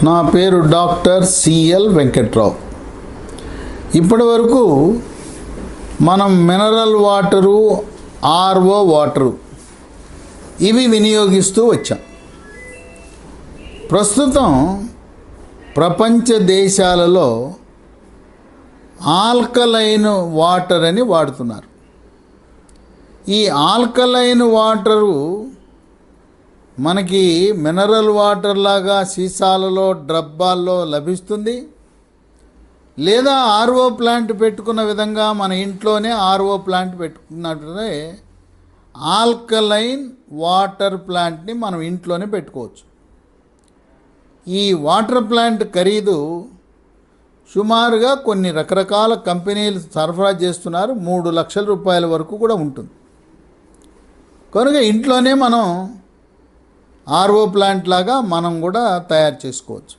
నా పేరు doctor CL Venkatrao. ఇప్పటి వరకు మనం మినరల్ వాటరు, ఆర్ఓ వాటరు ఇవి వినియోగిస్తూ వచ్చాం. ప్రస్తుతం ప్రపంచ దేశాలలో ఆల్కలైన్ వాటర్ అని వాడుతున్నారు. ఈ ఆల్కలైన్ వాటరు మనకి మినరల్ వాటర్ లాగా సీసాలలో, డబ్బాల్లో లభిస్తుంది. లేదా ఆర్ఓ ప్లాంట్ పెట్టుకున్న విధంగా మన ఇంట్లోనే ఆర్ఓ ప్లాంట్ పెట్టుకున్నట్లే ఆల్కలైన్ వాటర్ ప్లాంట్ని మనం ఇంట్లోనే పెట్టుకోవచ్చు. ఈ వాటర్ ప్లాంట్ ఖరీదు సుమారుగా కొన్ని రకరకాల కంపెనీలు సరఫరా చేస్తున్నారు. 3 లక్షల రూపాయల వరకు కూడా ఉంటుంది. కనుక ఇంట్లోనే మనం ఆర్ఓ ప్లాంట్ లాగా మనం కూడా తయారు చేసుకోవచ్చు.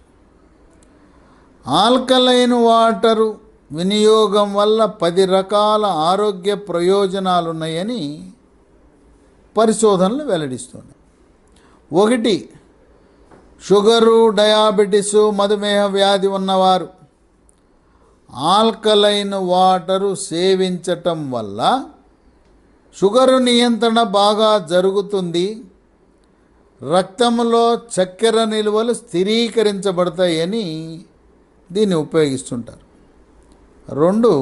ఆల్కలైన్ వాటరు వినియోగం వల్ల 10 రకాల ఆరోగ్య ప్రయోజనాలు ఉన్నాయని పరిశోధనలు వెల్లడిస్తున్నాయి. 1, షుగరు, డయాబెటీసు, మధుమేహ వ్యాధి ఉన్నవారు ఆల్కలైన్ వాటరు సేవించటం వల్ల షుగరు నియంత్రణ బాగా జరుగుతుంది. రక్తంలో చక్కెర నిల్వలు స్థిరీకరించబడతాయని దీన్ని ఉపయోగిస్తుంటారు. 2,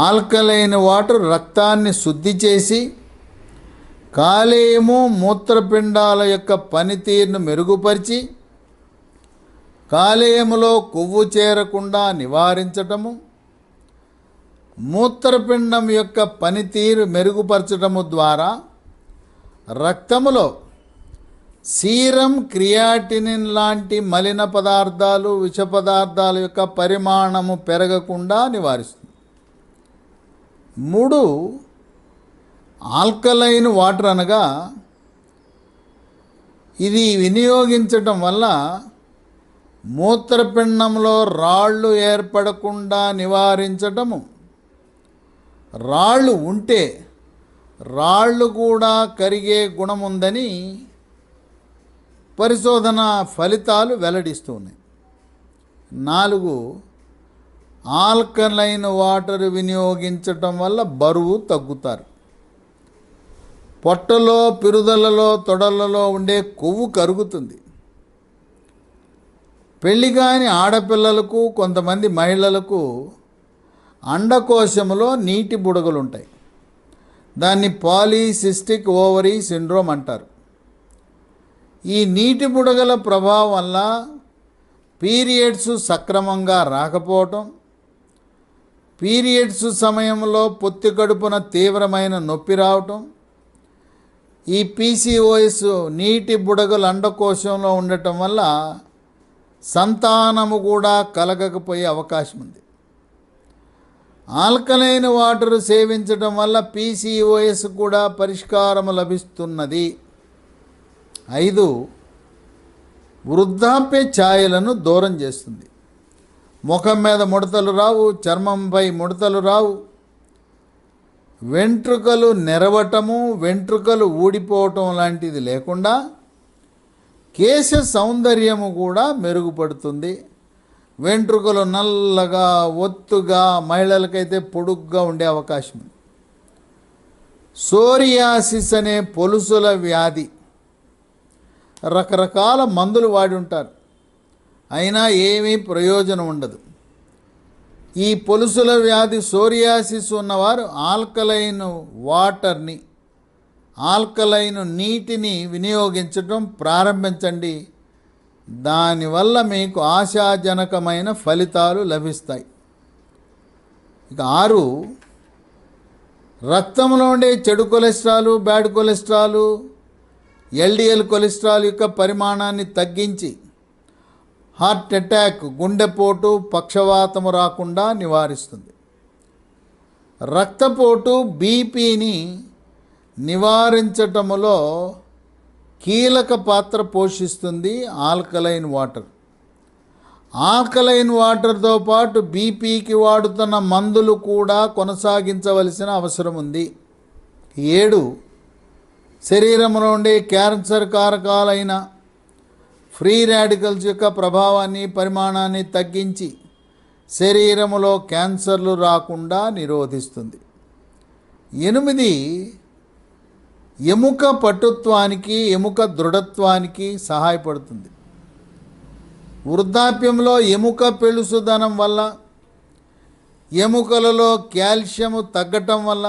ఆల్కలైన్ వాటర్ రక్తాన్ని శుద్ధి చేసి కాలేయము, మూత్రపిండాల యొక్క పనితీరును మెరుగుపరిచి కాలేయములో కొవ్వు చేరకుండా నివారించటము, మూత్రపిండం యొక్క పనితీరు మెరుగుపరచటము ద్వారా రక్తములో సీరం, క్రియాటినిన్ లాంటి మలిన పదార్థాలు, విష పదార్థాల యొక్క పరిమాణము పెరగకుండా నివారిస్తుంది. 3, ఆల్కలైన్ వాటర్ అనగా ఇది వినియోగించటం వల్ల మూత్రపిండంలో రాళ్ళు ఏర్పడకుండా నివారించటము, రాళ్ళు ఉంటే రాళ్ళు కూడా కరిగే గుణం ఉందని పరిశోధన ఫలితాలు వెల్లడిస్తున్నాయి. 4, ఆల్కలైన్ వాటర్ వినియోగించటం వల్ల బరువు తగ్గుతారు. పొట్టలో, పిరుదలలో, తొడలలో ఉండే కొవ్వు కరుగుతుంది. పెళ్లి కాని ఆడపిల్లలకు, కొంతమంది మహిళలకు అండకోశములో నీటి బుడగలు ఉంటాయి. దాన్ని పాలీసిస్టిక్ ఓవరీ సిండ్రోమ్ అంటారు. ఈ నీటి బుడగల ప్రభావం వల్ల పీరియడ్స్ సక్రమంగా రాకపోవటం, పీరియడ్స్ సమయంలో పొత్తి కడుపున తీవ్రమైన నొప్పి రావటం, ఈ PCOS నీటి బుడగలు అండకోశంలో ఉండటం వల్ల సంతానము కూడా కలగకపోయే అవకాశం ఉంది. ఆల్కలైన్ వాటర్ సేవించడం వల్ల PCOS కూడా పరిష్కారం లభిస్తున్నది. 5, వృద్ధాప్య ఛాయలను దూరం చేస్తుంది. ముఖం మీద ముడతలు రావు, చర్మంపై ముడతలు రావు, వెంట్రుకలు నెరవటము, వెంట్రుకలు ఊడిపోవటం లాంటిది లేకుండా కేశ సౌందర్యము కూడా మెరుగుపడుతుంది. వెంట్రుకలు నల్లగా, ఒత్తుగా, మహిళలకైతే పొడుగ్గా ఉండే అవకాశం ఉంది. సోరియాసిస్ అనే పొలుసుల వ్యాధి, రకరకాల మందులు వాడి ఉంటారు, అయినా ఏమీ ప్రయోజనం ఉండదు. ఈ పొలుసుల వ్యాధి, సోరియాసిస్ ఉన్నవారు ఆల్కలైన్ వాటర్ని, ఆల్కలైన్ నీటిని వినియోగించడం ప్రారంభించండి. దానివల్ల మీకు ఆశాజనకమైన ఫలితాలు లభిస్తాయి. ఇక 6, రక్తంలో ఉండే చెడు cholesterol, bad cholesterol, LDL cholesterol యొక్క పరిమాణాన్ని తగ్గించి హార్ట్ అటాక్, గుండెపోటు, పక్షవాతము రాకుండా నివారిస్తుంది. రక్తపోటు, బీపీని నివారించటములో కీలక పాత్ర పోషిస్తుంది ఆల్కలైన్ వాటర్. ఆల్కలైన్ వాటర్తో పాటు బీపీకి వాడుతున్న మందులు కూడా కొనసాగించవలసిన అవసరం ఉంది. 7, శరీరంలో ఉండే క్యాన్సర్ కారకాలైన ఫ్రీ రాడికల్స్ యొక్క ప్రభావాన్ని పరిమాణాన్ని తగ్గించి శరీరములో క్యాన్సర్లు రాకుండా నిరోధిస్తుంది. 8 ఎముక పటుత్వానికి ఎముక దృఢత్వానికి సహాయపడుతుంది. వృద్ధాప్యంలో ఎముక పెళుసుదనం వల్ల ఎముకలలో కాల్షియము తగ్గటం వల్ల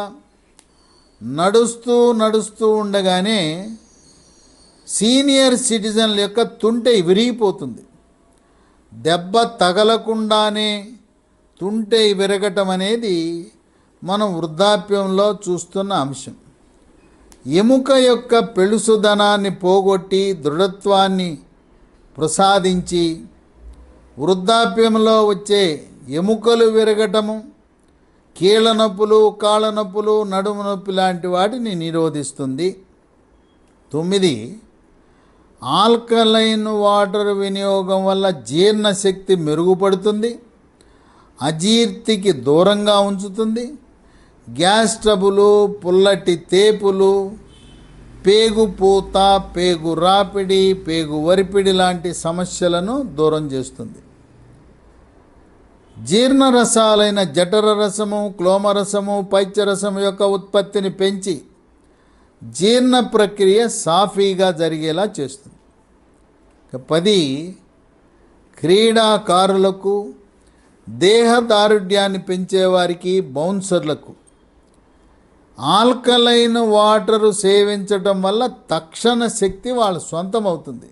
నడుస్తూ ఉండగానే సీనియర్ సిటిజన్ల యొక్క తుంటె విరిగిపోతుంది. దెబ్బ తగలకుండానే తుంటె విరగటం అనేది మనం వృద్ధాప్యంలో చూస్తున్న అంశం. ఎముక యొక్క పెళుసుదనాన్ని పోగొట్టి దృఢత్వాన్ని ప్రసాదించి వృద్ధాప్యంలో వచ్చే ఎముకలు విరగటము, కీళ్ళ నొప్పులు, కాళ్ళ నొప్పులు, నడుము నొప్పి లాంటి వాటిని నిరోధిస్తుంది. 9 ఆల్కలైన్ వాటర్ వినియోగం వల్ల జీర్ణశక్తి మెరుగుపడుతుంది, అజీర్తికి దూరంగా ఉంచుతుంది. గ్యాస్ ట్రబులు, పుల్లటి తేపులు, పేగుపూత, పేగు రాపిడి, పేగు వరిపిడి లాంటి సమస్యలను దూరం చేస్తుంది. జీర్ణరసాలైన జఠర రసము, క్లోమరసము, పైత్యరసము యొక్క ఉత్పత్తిని పెంచి జీర్ణ ప్రక్రియ సాఫీగా జరిగేలా చేస్తుంది. 10 క్రీడాకారులకు, దేహదారుఢ్యాన్ని పెంచేవారికి, బౌన్సర్లకు ఆల్కలైన్ వాటరు సేవించటం వల్ల తక్షణ శక్తి వాళ్ళ సొంతమవుతుంది.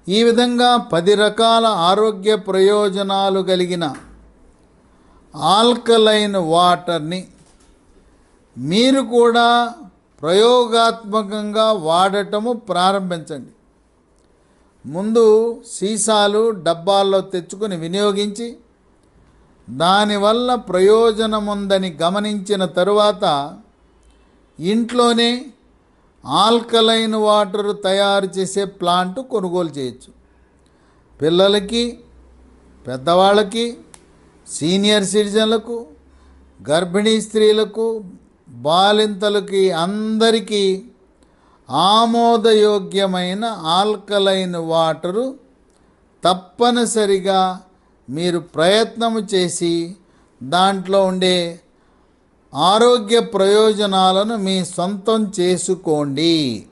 ఈ విధంగా 10 రకాల ఆరోగ్య ప్రయోజనాలు కలిగిన ఆల్కలైన్ వాటర్ని మీరు కూడా ప్రయోగాత్మకంగా వాడటము ప్రారంభించండి. ముందు సీసాలు, డబ్బాల్లో తెచ్చుకొని వినియోగించి దానివల్ల ప్రయోజనముందని గమనించిన తరువాత ఇంట్లోనే ఆల్కలైన్ వాటర్ తయారు చేసే ప్లాంట్ కొనుగోలు చేయొచ్చు. పిల్లలకి, పెద్దవాళ్ళకి, సీనియర్ సిటిజన్లకు, గర్భిణీ స్త్రీలకు, బాలింతలకి అందరికీ ఆమోదయోగ్యమైన ఆల్కలైన్ వాటరు తప్పనిసరిగా మీరు ప్రయత్నము చేసి దాంట్లో ఉండే ఆరోగ్య ప్రయోజనాలను మీ సొంతం చేసుకోండి.